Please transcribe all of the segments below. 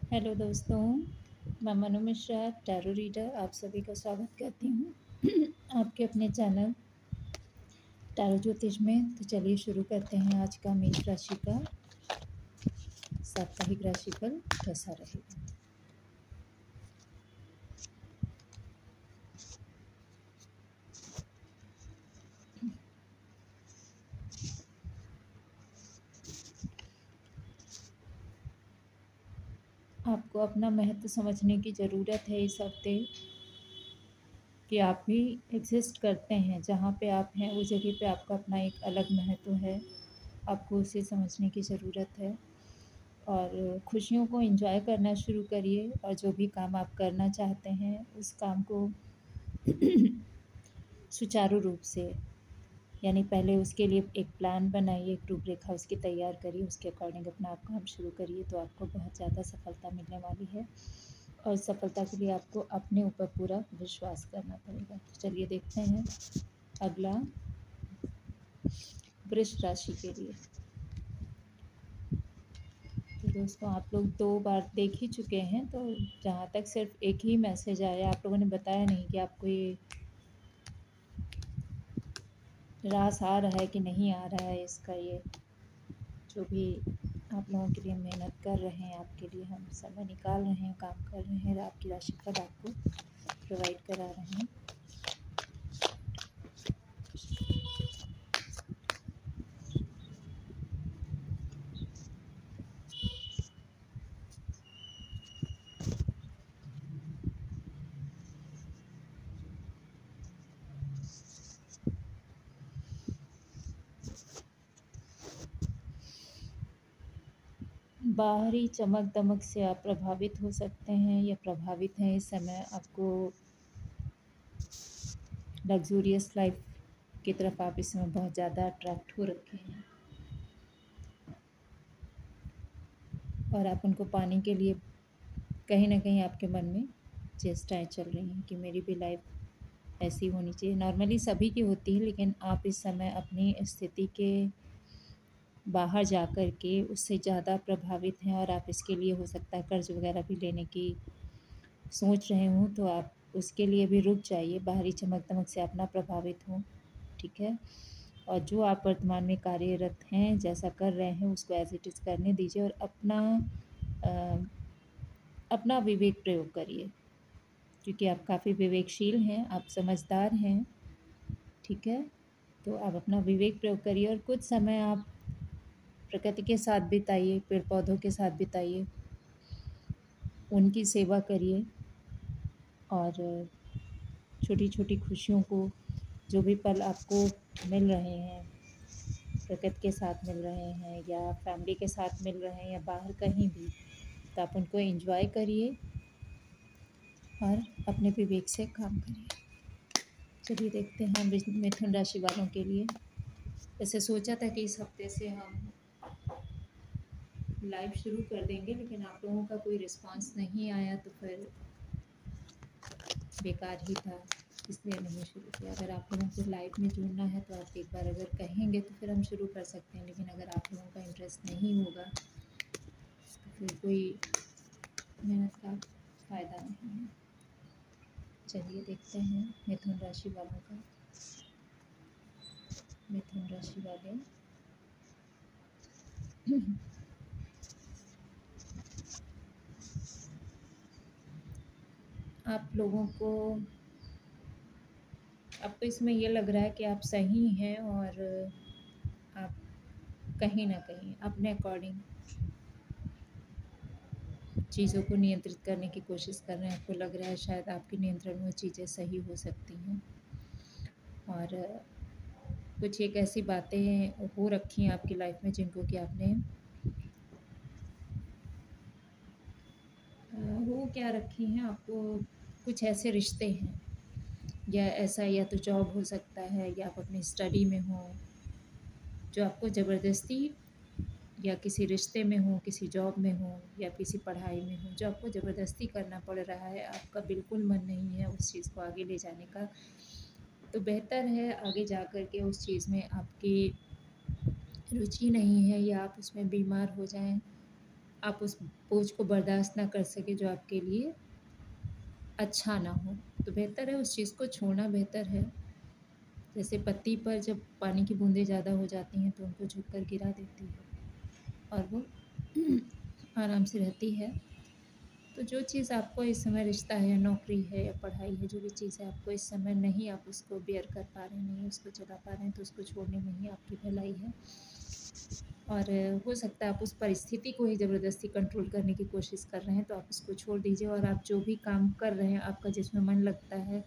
Hello दोस्तों, मैं Manu Mishra tarot reader आप सभी का स्वागत करती हूँ आपके अपने चैनल टैरो ज्योतिष में। तो चलिए शुरू करते हैं आज का मेष राशि का साप्ताहिक राशिफल कैसा रहेगा। आपको अपना महत्व समझने की ज़रूरत है इस हफ्ते कि आप भी एग्जिस्ट करते हैं। जहाँ पे आप हैं उस जगह पे आपका अपना एक अलग महत्व है, आपको उसे समझने की ज़रूरत है। और खुशियों को एंजॉय करना शुरू करिए और जो भी काम आप करना चाहते हैं उस काम को सुचारू रूप से, यानी पहले उसके लिए एक प्लान बनाइए, एक रूपरेखा उसकी तैयार करिए, उसके अकॉर्डिंग अपना आप काम शुरू करिए तो आपको बहुत ज़्यादा सफलता मिलने वाली है। और सफलता के लिए आपको अपने ऊपर पूरा विश्वास करना पड़ेगा। तो चलिए देखते हैं अगला वृष राशि के लिए। तो दोस्तों, आप लोग 2 बार देख ही चुके हैं, तो जहाँ तक सिर्फ एक ही मैसेज आया, आप लोगों ने बताया नहीं कि आपको ये रास आ रहा है कि नहीं आ रहा है। इसका ये जो भी आप लोगों के लिए मेहनत कर रहे हैं, आपके लिए हम समय निकाल रहे हैं, काम कर रहे हैं, आपकी राशिफल आपको प्रोवाइड करा रहे हैं। बाहरी चमक दमक से आप प्रभावित हो सकते हैं या प्रभावित हैं इस समय। आपको लग्जूरियस लाइफ की तरफ आप इस समय बहुत ज़्यादा अट्रैक्ट हो रखे हैं और आप उनको पाने के लिए कहीं ना कहीं आपके मन में चेष्टाएं चल रही हैं कि मेरी भी लाइफ ऐसी होनी चाहिए। नॉर्मली सभी की होती है, लेकिन आप इस समय अपनी स्थिति के बाहर जा कर के उससे ज़्यादा प्रभावित हैं और आप इसके लिए हो सकता है कर्ज़ वगैरह भी लेने की सोच रहे हों, तो आप उसके लिए भी रुक जाइए। बाहरी चमक-दमक से आप ना प्रभावित हों, ठीक है? और जो आप वर्तमान में कार्यरत हैं, जैसा कर रहे हैं उसको एज़ इट इज़ करने दीजिए और अपना विवेक प्रयोग करिए, क्योंकि आप काफ़ी विवेकशील हैं, आप समझदार हैं, ठीक है? तो आप अपना विवेक प्रयोग करिए और कुछ समय आप प्रकृति के साथ बिताइए, पेड़-पौधों के साथ बिताइए, उनकी सेवा करिए और छोटी-छोटी खुशियों को, जो भी पल आपको मिल रहे हैं, प्रकृति के साथ मिल रहे हैं या फैमिली के साथ मिल रहे हैं या बाहर कहीं भी, तो आप उनको एंजॉय करिए और अपने विवेक से काम करिए। चलिए देखते हैं मिथुन राशि वालों के लिए। वैसे सोचा था कि इस हफ्ते से हम लाइव शुरू कर देंगे, लेकिन आप लोगों का कोई रिस्पांस नहीं आया तो फिर बेकार ही था, इसलिए नहीं शुरू किया। अगर आप लोगों को लाइव में जुड़ना है तो आप एक बार अगर कहेंगे तो फिर हम शुरू कर सकते हैं, लेकिन अगर आप लोगों का इंटरेस्ट नहीं होगा तो फिर कोई मेहनत का फ़ायदा नहीं है। चलिए देखते हैं मिथुन राशि वालों का। मिथुन राशि वाले आप लोगों को, आपको इसमें ये लग रहा है कि आप सही हैं और आप कहीं ना कहीं अपने अकॉर्डिंग चीज़ों को नियंत्रित करने की कोशिश कर रहे हैं। आपको लग रहा है शायद आपके नियंत्रण में वो चीज़ें सही हो सकती हैं और कुछ एक ऐसी बातें हो रखी हैं आपकी लाइफ में जिनको कि आपने वो क्या रखी हैं। आपको कुछ ऐसे रिश्ते हैं या ऐसा, या तो जॉब हो सकता है या आप अपनी स्टडी में हो, जो आपको ज़बरदस्ती या किसी रिश्ते में हो, किसी जॉब में हो या किसी पढ़ाई में हो, जो आपको ज़बरदस्ती करना पड़ रहा है, आपका बिल्कुल मन नहीं है उस चीज़ को आगे ले जाने का, तो बेहतर है आगे जा कर के उस चीज़ में आपकी रुचि नहीं है या आप उसमें बीमार हो जाएं आप उस बोझ को बर्दाश्त ना कर सके जो आपके लिए अच्छा ना हो, तो बेहतर है उस चीज़ को छोड़ना बेहतर है। जैसे पत्ती पर जब पानी की बूंदें ज़्यादा हो जाती हैं तो उनको झुककर गिरा देती है और वो आराम से रहती है। तो जो चीज़ आपको इस समय रिश्ता है, नौकरी है या पढ़ाई है, जो भी चीज़ है आपको इस समय नहीं, आप उसको बेयर कर पा रहे हैं, नहीं उसको चला पा रहे हैं, तो उसको छोड़ने में ही आपकी भलाई है। और हो सकता है आप उस परिस्थिति को ही ज़बरदस्ती कंट्रोल करने की कोशिश कर रहे हैं, तो आप उसको छोड़ दीजिए और आप जो भी काम कर रहे हैं, आपका जिसमें मन लगता है,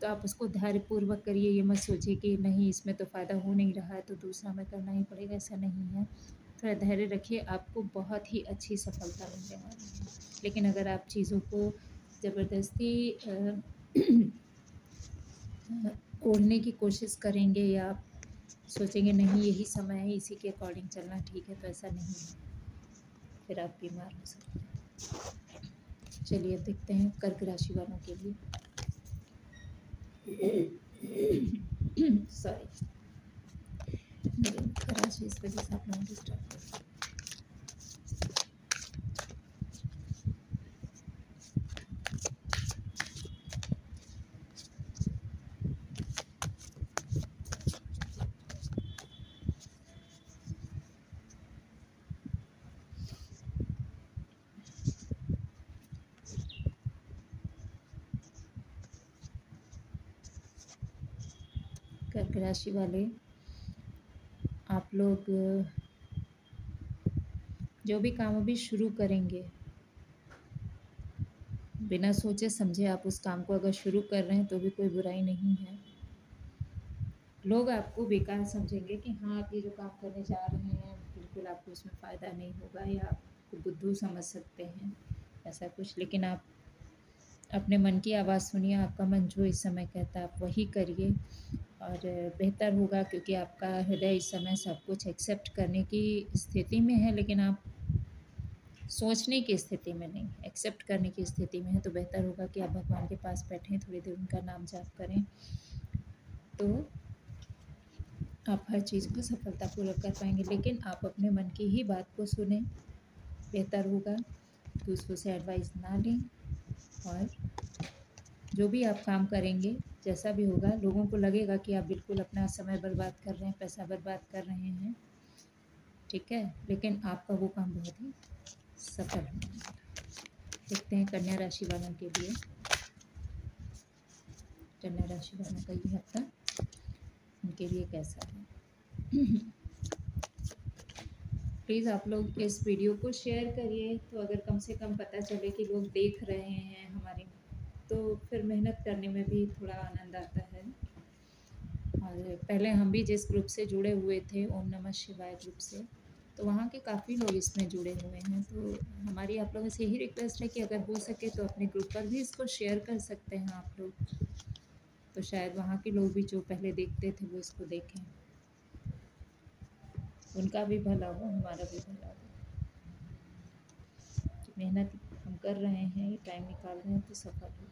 तो आप उसको धैर्यपूर्वक करिए। ये मत सोचिए कि नहीं इसमें तो फ़ायदा हो नहीं रहा है, तो दूसरा हमें करना ही पड़ेगा, ऐसा नहीं है। थोड़ा धैर्य रखिए, आपको बहुत ही अच्छी सफलता मिलने वाली है। लेकिन अगर आप चीज़ों को ज़बरदस्ती ओढ़ने की कोशिश करेंगे या आप सोचेंगे नहीं यही समय है, इसी के अकॉर्डिंग चलना ठीक है, तो ऐसा नहीं है, फिर आप बीमार हो सकते हैं। चलिए अब देखते हैं कर्क राशि वालों के लिए। सॉरी, मेरी खराश है, इस वजह से आप लोगों को डिस्टर्ब कर। कर्क राशि वाले आप लोग जो भी काम अभी शुरू करेंगे, बिना सोचे समझे आप उस काम को अगर शुरू कर रहे हैं तो भी कोई बुराई नहीं है। लोग आपको बेकार समझेंगे कि हाँ आप ये जो काम करने जा रहे हैं बिल्कुल आपको उसमें फ़ायदा नहीं होगा या आपको बुद्धू समझ सकते हैं, ऐसा कुछ। लेकिन आप अपने मन की आवाज़ सुनिए, आपका मन जो इस समय कहता है आप वही करिए और बेहतर होगा, क्योंकि आपका हृदय इस समय सब कुछ एक्सेप्ट करने की स्थिति में है, लेकिन आप सोचने की स्थिति में नहीं, एक्सेप्ट करने की स्थिति में है। तो बेहतर होगा कि आप भगवान के पास बैठें, थोड़ी देर उनका नाम जाप करें, तो आप हर चीज़ को सफलतापूर्वक कर पाएंगे। लेकिन आप अपने मन की ही बात को सुने, बेहतर होगा। दूसरों से एडवाइस ना लें और जो भी आप काम करेंगे जैसा भी होगा, लोगों को लगेगा कि आप बिल्कुल अपना समय बर्बाद कर रहे हैं, पैसा बर्बाद कर रहे हैं, ठीक है, लेकिन आपका वो काम बहुत ही सफल होगा। देखते हैं कन्या राशि वालों के लिए। कन्या राशि वालों का ये हफ्ता उनके लिए कैसा है। प्लीज़ आप लोग इस वीडियो को शेयर करिए, तो अगर कम से कम पता चले कि लोग देख रहे हैं हमारे, तो फिर मेहनत करने में भी थोड़ा आनंद आता है। और पहले हम भी जिस ग्रुप से जुड़े हुए थे, ओम नमः शिवाय ग्रुप से, तो वहाँ के काफ़ी लोग इसमें जुड़े हुए हैं। तो हमारी आप लोगों से यही रिक्वेस्ट है कि अगर हो सके तो अपने ग्रुप पर भी इसको शेयर कर सकते हैं आप लोग, तो शायद वहाँ के लोग भी जो पहले देखते थे वो इसको देखें, उनका भी भला हो, हमारा भी भला हो। मेहनत हम कर रहे हैं, टाइम निकाल रहे हैं, तो सफल होगा।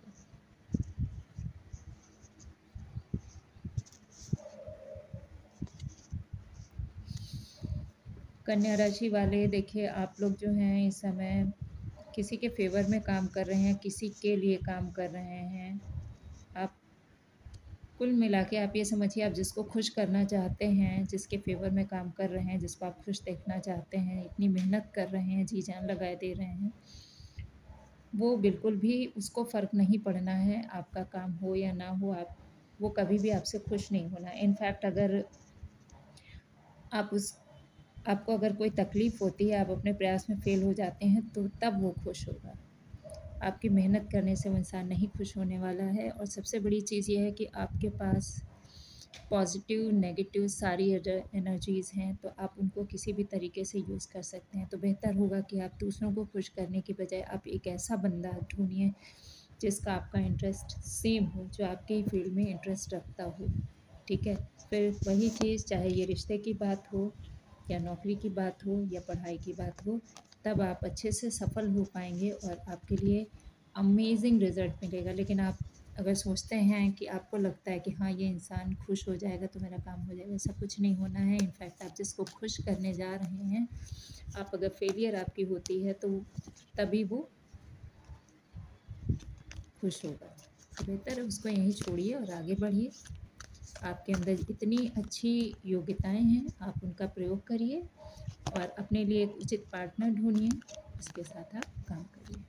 कन्या राशि वाले देखिए, आप लोग जो हैं इस समय किसी के फेवर में काम कर रहे हैं, किसी के लिए काम कर रहे हैं। आप कुल मिला के आप ये समझिए, आप जिसको खुश करना चाहते हैं, जिसके फेवर में काम कर रहे हैं, जिसको आप खुश देखना चाहते हैं, इतनी मेहनत कर रहे हैं, जी जान लगा दे रहे हैं, वो बिल्कुल भी उसको फ़र्क नहीं पड़ना है, आपका काम हो या ना हो, आप वो कभी भी आपसे खुश नहीं होना। इनफैक्ट अगर आप उस आपको अगर कोई तकलीफ़ होती है, आप अपने प्रयास में फ़ेल हो जाते हैं, तो तब वो खुश होगा। आपकी मेहनत करने से वो इंसान नहीं खुश होने वाला है। और सबसे बड़ी चीज़ ये है कि आपके पास पॉजिटिव, नेगेटिव सारी एनर्जीज़ हैं, तो आप उनको किसी भी तरीके से यूज़ कर सकते हैं। तो बेहतर होगा कि आप दूसरों को खुश करने की बजाय आप एक ऐसा बंदा ढूँढिए जिसका आपका इंटरेस्ट सेम हो, जो आपके ही फील्ड में इंटरेस्ट रखता हो, ठीक है। फिर वही चीज़, चाहे ये रिश्ते की बात हो या नौकरी की बात हो या पढ़ाई की बात हो, तब आप अच्छे से सफल हो पाएंगे और आपके लिए अमेजिंग रिज़ल्ट मिलेगा। लेकिन आप अगर सोचते हैं कि आपको लगता है कि हाँ ये इंसान खुश हो जाएगा तो मेरा काम हो जाएगा, ऐसा कुछ नहीं होना है। इनफैक्ट आप जिसको खुश करने जा रहे हैं, आप अगर फेलियर आपकी होती है तो तभी वो खुश होगा। तो बेहतर है उसको यहीं छोड़िए और आगे बढ़िए। आपके अंदर इतनी अच्छी योग्यताएं हैं, आप उनका प्रयोग करिए और अपने लिए एक उचित पार्टनर ढूंढिए, उसके साथ आप काम करिए।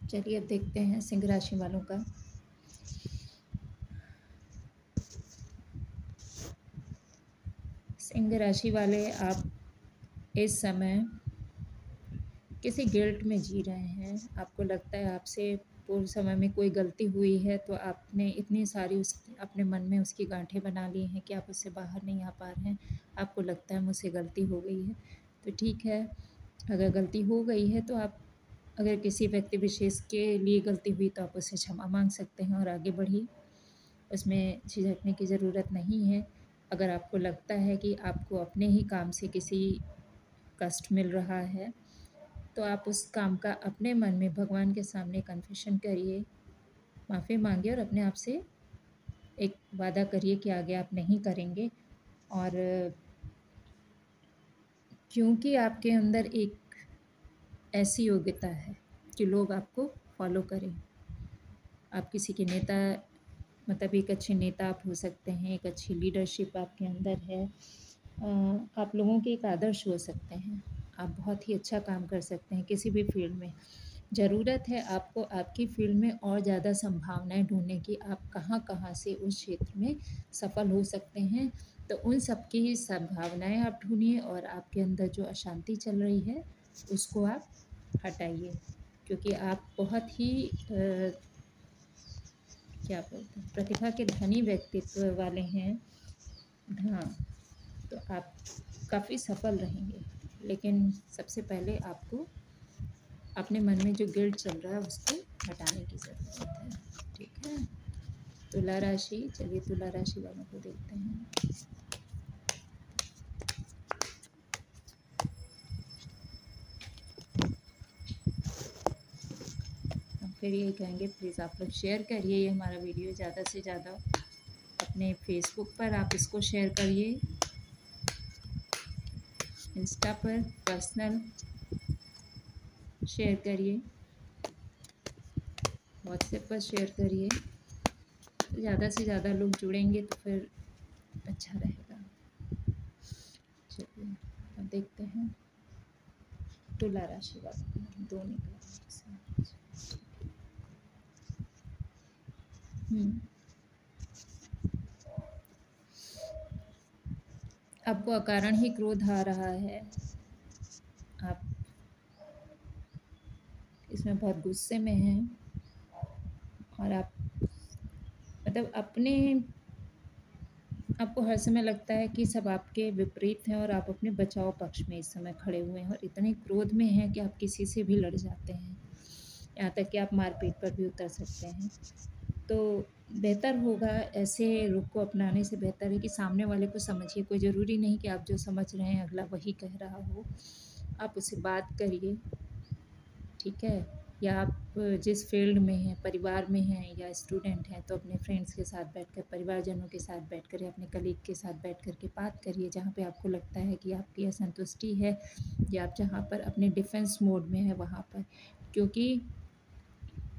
चलिए अब देखते हैं सिंह राशि वालों का। सिंह राशि वाले, आप इस समय किसी गिल्ट में जी रहे हैं। आपको लगता है आपसे पूर्व समय में कोई गलती हुई है, तो आपने इतनी सारी उस अपने मन में उसकी गांठें बना ली हैं कि आप उससे बाहर नहीं आ पा रहे हैं। आपको लगता है मुझसे गलती हो गई है, तो ठीक है, अगर गलती हो गई है तो आप, अगर किसी व्यक्ति विशेष के लिए गलती हुई तो आप उससे क्षमा मांग सकते हैं और आगे बढ़िए। उसमें झिझकने की ज़रूरत नहीं है। अगर आपको लगता है कि आपको अपने ही काम से किसी कष्ट मिल रहा है, तो आप उस काम का अपने मन में भगवान के सामने कन्फेशन करिए, माफ़ी मांगिए और अपने आप से एक वादा करिए कि आगे आप नहीं करेंगे। और क्योंकि आपके अंदर एक ऐसी योग्यता है कि लोग आपको फॉलो करें, आप किसी के नेता, मतलब एक अच्छे नेता आप हो सकते हैं, एक अच्छी लीडरशिप आपके अंदर है, आप लोगों के एक आदर्श हो सकते हैं, आप बहुत ही अच्छा काम कर सकते हैं किसी भी फील्ड में। ज़रूरत है आपको आपकी फील्ड में और ज़्यादा संभावनाएं ढूंढने की, आप कहाँ कहाँ से उस क्षेत्र में सफल हो सकते हैं। तो उन सब की संभावनाएं आप ढूंढिए और आपके अंदर जो अशांति चल रही है उसको आप हटाइए, क्योंकि आप बहुत ही क्या बोलते हैं, प्रतिभा के धनी व्यक्तित्व वाले हैं। हाँ, तो आप काफ़ी सफल रहेंगे, लेकिन सबसे पहले आपको अपने मन में जो गिल्ट चल रहा है उसको हटाने की ज़रूरत है। ठीक है, तुला राशि, चलिए तुला राशि वालों को देखते हैं। हम फिर यही कहेंगे, प्लीज़ आप लोग शेयर करिए ये हमारा वीडियो ज़्यादा से ज़्यादा। अपने फेसबुक पर आप इसको शेयर करिए, इंस्टा पर पर्सनल शेयर करिए, व्हाट्सएप पर शेयर करिए। तो ज़्यादा से ज़्यादा लोग जुड़ेंगे तो फिर अच्छा रहेगा। चलिए अब देखते हैं तुला राशि वालों को, दो निकला। आपको अकारण ही क्रोध आ रहा है, आप इसमें बहुत गुस्से में हैं और आप मतलब अपने, आपको हर समय लगता है कि सब आपके विपरीत हैं और आप अपने बचाव पक्ष में इस समय खड़े हुए हैं और इतने क्रोध में हैं कि आप किसी से भी लड़ जाते हैं, यहाँ तक कि आप मारपीट पर भी उतर सकते हैं। तो बेहतर होगा, ऐसे रुख को अपनाने से बेहतर है कि सामने वाले को समझिए। कोई ज़रूरी नहीं कि आप जो समझ रहे हैं अगला वही कह रहा हो, आप उससे बात करिए, ठीक है। या आप जिस फील्ड में हैं, परिवार में हैं या स्टूडेंट हैं, तो अपने फ्रेंड्स के साथ बैठकर, परिवारजनों के साथ बैठकर या अपने कलीग के साथ बैठ कर के बात करिए, जहाँ पे आपको लगता है कि आपकी असंतुष्टि है या आप जहाँ पर अपने डिफेंस मोड में है वहाँ पर। क्योंकि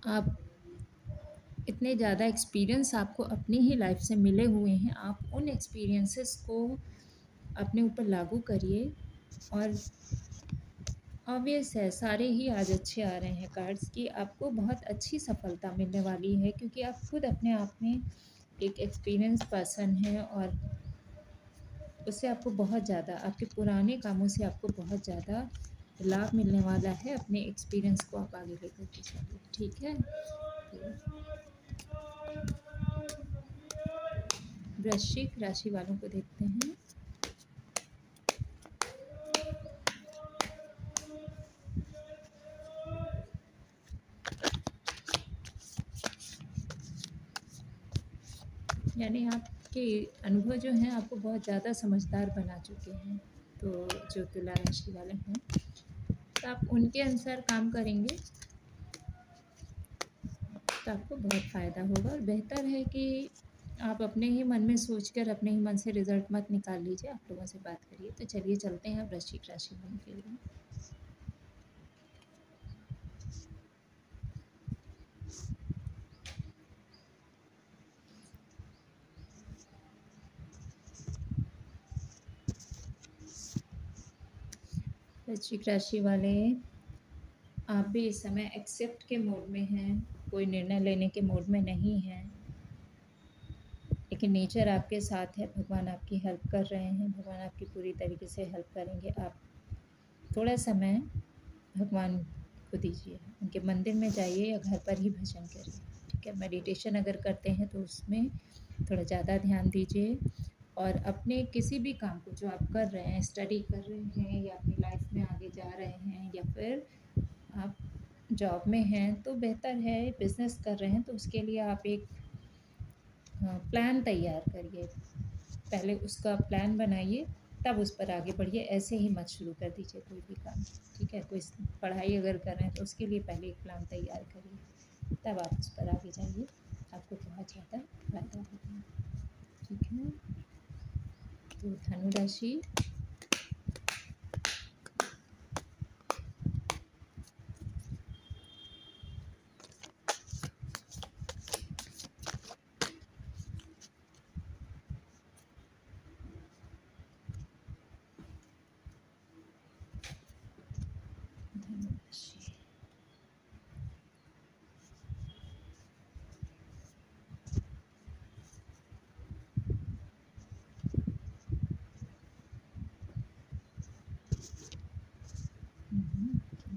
आप इतने ज़्यादा एक्सपीरियंस आपको अपनी ही लाइफ से मिले हुए हैं, आप उन एक्सपीरियंसेस को अपने ऊपर लागू करिए। और ऑब्वियस है, सारे ही आज अच्छे आ रहे हैं कार्ड्स की, आपको बहुत अच्छी सफलता मिलने वाली है, क्योंकि आप खुद अपने आप में एक एक्सपीरियंस पर्सन हैं और उससे आपको बहुत ज़्यादा, आपके पुराने कामों से आपको बहुत ज़्यादा लाभ मिलने वाला है। अपने एक्सपीरियंस को आप आगे लेकर के चलिए, ठीक है। वृश्चिक राशि वालों को देखते हैं। यानी आप आपके अनुभव जो हैं आपको बहुत ज़्यादा समझदार बना चुके हैं। तो जो तुला राशि वाले हैं, तो आप उनके अनुसार काम करेंगे तो आपको बहुत फ़ायदा होगा। और बेहतर है कि आप अपने ही मन में सोचकर अपने ही मन से रिज़ल्ट मत निकाल लीजिए, आप लोगों से बात करिए। तो चलिए चलते हैं वृश्चिक राशि वालों के लिए। वृश्चिक राशि वाले, आप भी इस समय एक्सेप्ट के मोड में हैं, कोई निर्णय लेने के मोड में नहीं हैं, लेकिन नेचर आपके साथ है, भगवान आपकी हेल्प कर रहे हैं, भगवान आपकी पूरी तरीके से हेल्प करेंगे। आप थोड़ा समय भगवान को दीजिए, उनके मंदिर में जाइए या घर पर ही भजन करिए, ठीक है। मेडिटेशन अगर करते हैं तो उसमें थोड़ा ज़्यादा ध्यान दीजिए। और अपने किसी भी काम को जो आप कर रहे हैं, स्टडी कर रहे हैं या अपनी लाइफ में आगे जा रहे हैं या फिर आप जॉब में हैं, तो बेहतर है, बिज़नेस कर रहे हैं तो उसके लिए आप एक प्लान तैयार करिए। पहले उसका प्लान बनाइए, तब उस पर आगे बढ़िए। ऐसे ही मत शुरू कर दीजिए कोई भी काम, ठीक है। कोई पढ़ाई अगर कर रहे हैं तो उसके लिए पहले एक प्लान तैयार करिए, तब आप उस पर आगे जाइए, आपको बहुत ज़्यादा फ़ायदा होगा, ठीक है। तो धनु राशि, धनु राशि,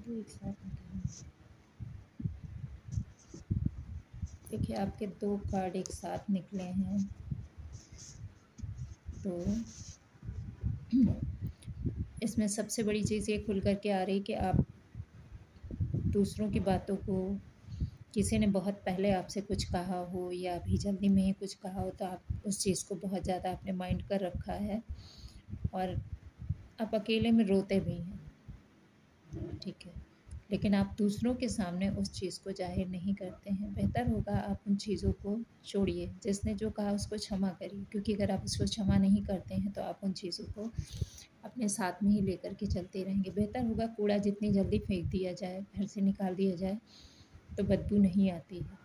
दो एक साथ निकालेंगे। देखिए आपके 2 कार्ड एक साथ निकले हैं, तो इसमें सबसे बड़ी चीज़ ये खुल कर के आ रही कि आप दूसरों की बातों को, किसी ने बहुत पहले आपसे कुछ कहा हो या अभी जल्दी में ही कुछ कहा हो, तो आप उस चीज़ को बहुत ज़्यादा अपने माइंड कर रखा है और आप अकेले में रोते भी हैं, ठीक है। लेकिन आप दूसरों के सामने उस चीज़ को ज़ाहिर नहीं करते हैं। बेहतर होगा आप उन चीज़ों को छोड़िए, जिसने जो कहा उसको क्षमा करिए, क्योंकि अगर आप उसको क्षमा नहीं करते हैं तो आप उन चीज़ों को अपने साथ में ही लेकर के चलते रहेंगे। बेहतर होगा कूड़ा जितनी जल्दी फेंक दिया जाए, घर से निकाल दिया जाए, तो बदबू नहीं आती है।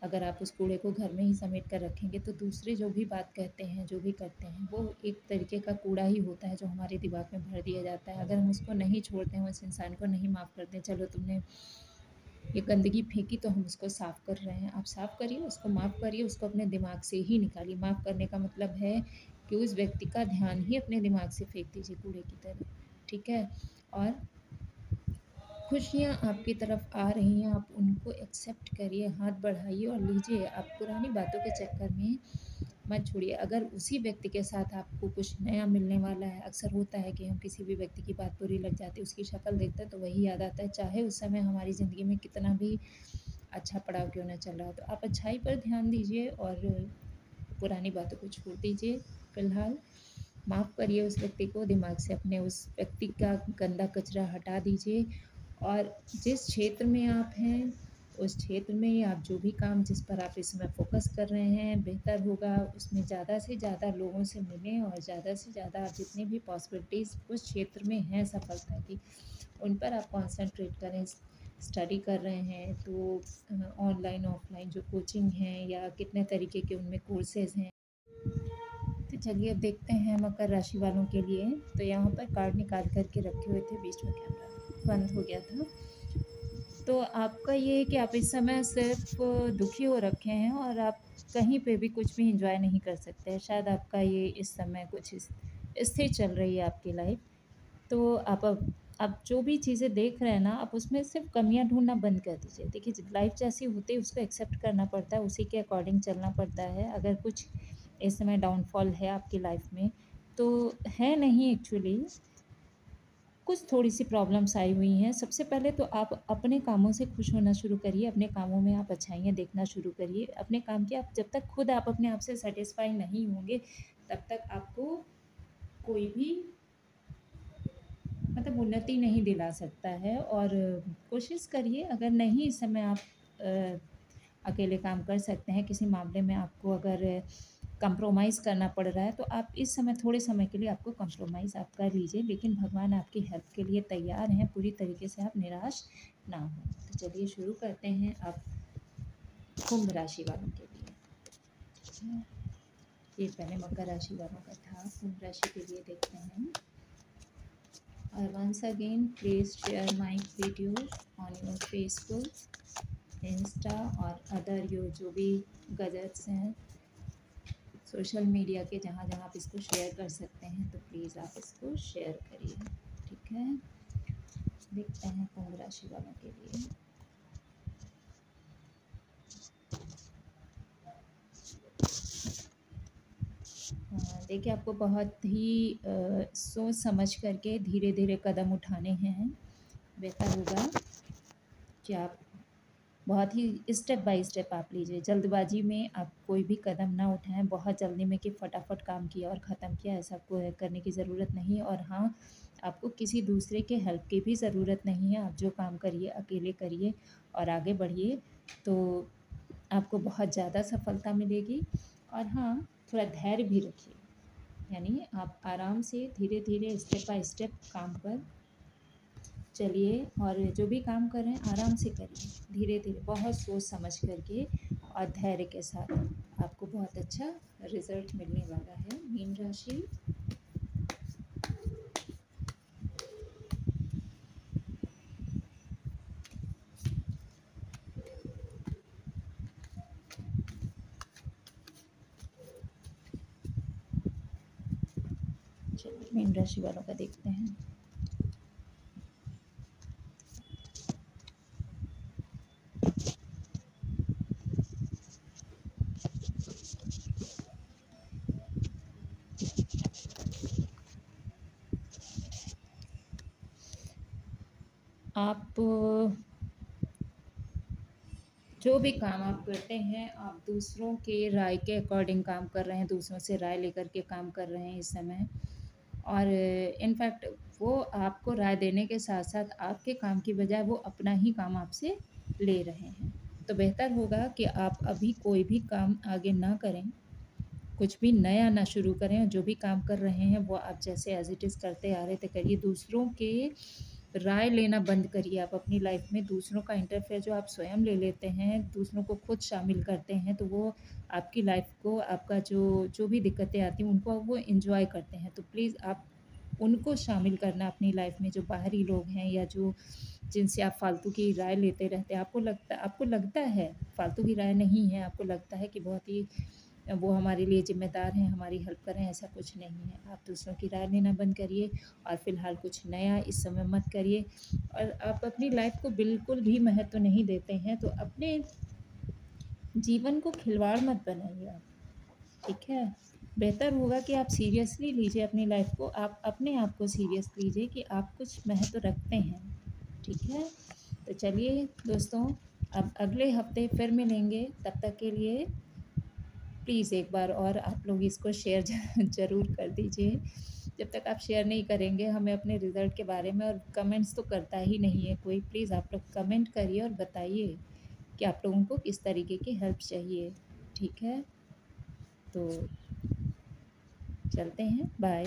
अगर आप उस कूड़े को घर में ही समेट कर रखेंगे तो दूसरे जो भी बात कहते हैं, जो भी करते हैं, वो एक तरीके का कूड़ा ही होता है जो हमारे दिमाग में भर दिया जाता है। अगर हम उसको नहीं छोड़ते हैं, उस इंसान को नहीं माफ़ करते हैं, चलो तुमने ये गंदगी फेंकी तो हम उसको साफ़ कर रहे हैं, आप साफ़ करिए, उसको माफ़ करिए, उसको अपने दिमाग से ही निकालिए। माफ़ करने का मतलब है कि उस व्यक्ति का ध्यान ही अपने दिमाग से फेंक दीजिए कूड़े की तरह, ठीक है। और खुशियाँ आपकी तरफ आ रही हैं, आप उनको एक्सेप्ट करिए, हाथ बढ़ाइए और लीजिए। आप पुरानी बातों के चक्कर में मत छोड़िए। अगर उसी व्यक्ति के साथ आपको कुछ नया मिलने वाला है, अक्सर होता है कि हम किसी भी व्यक्ति की बात बुरी लग जाती है, उसकी शक्ल देखते हैं तो वही याद आता है, चाहे उस समय हमारी ज़िंदगी में कितना भी अच्छा पड़ाव क्यों ना चल रहा हो। तो आप अच्छाई पर ध्यान दीजिए और पुरानी बातों को छोड़ दीजिए। फ़िलहाल माफ़ करिए उस व्यक्ति को, दिमाग से अपने उस व्यक्ति का गंदा कचरा हटा दीजिए। और जिस क्षेत्र में आप हैं, उस क्षेत्र में आप जो भी काम जिस पर आप इस समय फ़ोकस कर रहे हैं, बेहतर होगा उसमें ज़्यादा से ज़्यादा लोगों से मिलें और ज़्यादा से ज़्यादा आप जितनी भी पॉसिबिलिटीज़ उस क्षेत्र में हैं सफलता की, उन पर आप कॉन्सन्ट्रेट करें। स्टडी कर रहे हैं तो ऑनलाइन, ऑफ़लाइन जो कोचिंग हैं या कितने तरीके के उनमें कोर्सेज़ हैं। तो चलिए अब देखते हैं मकर राशि वालों के लिए। तो यहाँ पर कार्ड निकाल कर के रखे हुए थे, बीच में कैमरा बंद हो गया था। तो आपका ये है कि आप इस समय सिर्फ दुखी हो रखे हैं और आप कहीं पे भी कुछ भी एंजॉय नहीं कर सकते हैं। शायद आपका ये इस समय कुछ स्थिर चल रही है आपकी लाइफ। तो आप जो भी चीज़ें देख रहे हैं ना, आप उसमें सिर्फ कमियां ढूंढना बंद कर दीजिए। देखिए लाइफ जैसी होती है उसको एक्सेप्ट करना पड़ता है, उसी के अकॉर्डिंग चलना पड़ता है। अगर कुछ इस समय डाउनफॉल है आपकी लाइफ में तो है नहीं, एक्चुअली कुछ थोड़ी-सी प्रॉब्लम्स आई हुई हैं। सबसे पहले तो आप अपने कामों से खुश होना शुरू करिए, अपने कामों में आप अच्छाइयाँ देखना शुरू करिए। अपने काम की आप जब तक खुद आप अपने आप से सैटिस्फाई नहीं होंगे, तब तक आपको कोई भी मतलब उन्नति नहीं दिला सकता है। और कोशिश करिए, अगर नहीं इस समय आप अकेले काम कर सकते हैं, किसी मामले में आपको अगर कंप्रोमाइज़ करना पड़ रहा है, तो आप इस समय थोड़े समय के लिए आपको कंप्रोमाइज़ आप कर लीजिए, लेकिन भगवान आपकी हेल्प के लिए तैयार हैं, पूरी तरीके से आप निराश ना हों। तो चलिए शुरू करते हैं अब कुंभ राशि वालों के लिए। ठीक है, ये पहले मकर राशि वालों का था, कुंभ राशि के लिए देखते हैं। और once again please share my video on your Facebook, Insta और अदर जो भी गैजेट्स हैं सोशल मीडिया के, जहाँ जहाँ आप इसको शेयर कर सकते हैं, तो प्लीज़ आप इसको शेयर करिए। ठीक है, देखते हैं कुंभ राशि वालों के लिए। देखिए, आपको बहुत ही सोच समझ करके धीरे धीरे कदम उठाने हैं। बेहतर होगा कि आप बहुत ही स्टेप बाय स्टेप आप लीजिए। जल्दबाजी में आप कोई भी कदम ना उठाएं, बहुत जल्दी में कि फटाफट काम किया और ख़त्म किया, ऐसा कोई करने की ज़रूरत नहीं है। और हाँ, आपको किसी दूसरे के हेल्प की भी ज़रूरत नहीं है। आप जो काम करिए अकेले करिए और आगे बढ़िए, तो आपको बहुत ज़्यादा सफलता मिलेगी। और हाँ, थोड़ा धैर्य भी रखिए, यानी आप आराम से धीरे धीरे स्टेप बाय स्टेप काम पर चलिए, और जो भी काम कर रहे हैं आराम से करिए, धीरे धीरे, बहुत सोच समझ करके और धैर्य के साथ आपको बहुत अच्छा रिजल्ट मिलने वाला है। मीन राशि, चलिए मीन राशि वालों का देखते हैं। आप जो भी काम आप करते हैं, आप दूसरों के राय के अकॉर्डिंग काम कर रहे हैं, दूसरों से राय लेकर के काम कर रहे हैं इस समय। और इनफैक्ट वो आपको राय देने के साथ साथ आपके काम की बजाय वो अपना ही काम आपसे ले रहे हैं। तो बेहतर होगा कि आप अभी कोई भी काम आगे ना करें, कुछ भी नया ना शुरू करें। जो भी काम कर रहे हैं वो आप जैसे एज इट इज़ करते आ रहे थे करिए। दूसरों के राय लेना बंद करिए। आप अपनी लाइफ में दूसरों का इंटरफेयर जो आप स्वयं ले लेते हैं, दूसरों को खुद शामिल करते हैं, तो वो आपकी लाइफ को, आपका जो भी दिक्कतें आती हैं उनको वो एंजॉय करते हैं। तो प्लीज़ आप उनको शामिल करना अपनी लाइफ में, जो बाहरी लोग हैं या जो जिनसे आप फालतू की राय लेते रहते हैं। आपको लगता है फालतू की राय नहीं है, आपको लगता है कि बहुत ही वो हमारे लिए ज़िम्मेदार हैं, हमारी हेल्प कर रहे हैं, ऐसा कुछ नहीं है। आप दूसरों की राय लेना बंद करिए और फ़िलहाल कुछ नया इस समय मत करिए। और आप अपनी लाइफ को बिल्कुल भी महत्व नहीं देते हैं, तो अपने जीवन को खिलवाड़ मत बनाइए आप, ठीक है? बेहतर होगा कि आप सीरियसली लीजिए अपनी लाइफ को, आप अपने आप को सीरियस लीजिए कि आप कुछ महत्व रखते हैं, ठीक है? तो चलिए दोस्तों, अब अगले हफ्ते फिर मिलेंगे। तब तक के लिए प्लीज़ एक बार और आप लोग इसको शेयर ज़रूर कर दीजिए। जब तक आप शेयर नहीं करेंगे हमें अपने रिज़ल्ट के बारे में, और कमेंट्स तो करता ही नहीं है कोई, प्लीज़ आप लोग कमेंट करिए और बताइए कि आप लोगों को किस तरीके की हेल्प चाहिए, ठीक है? तो चलते हैं, बाय।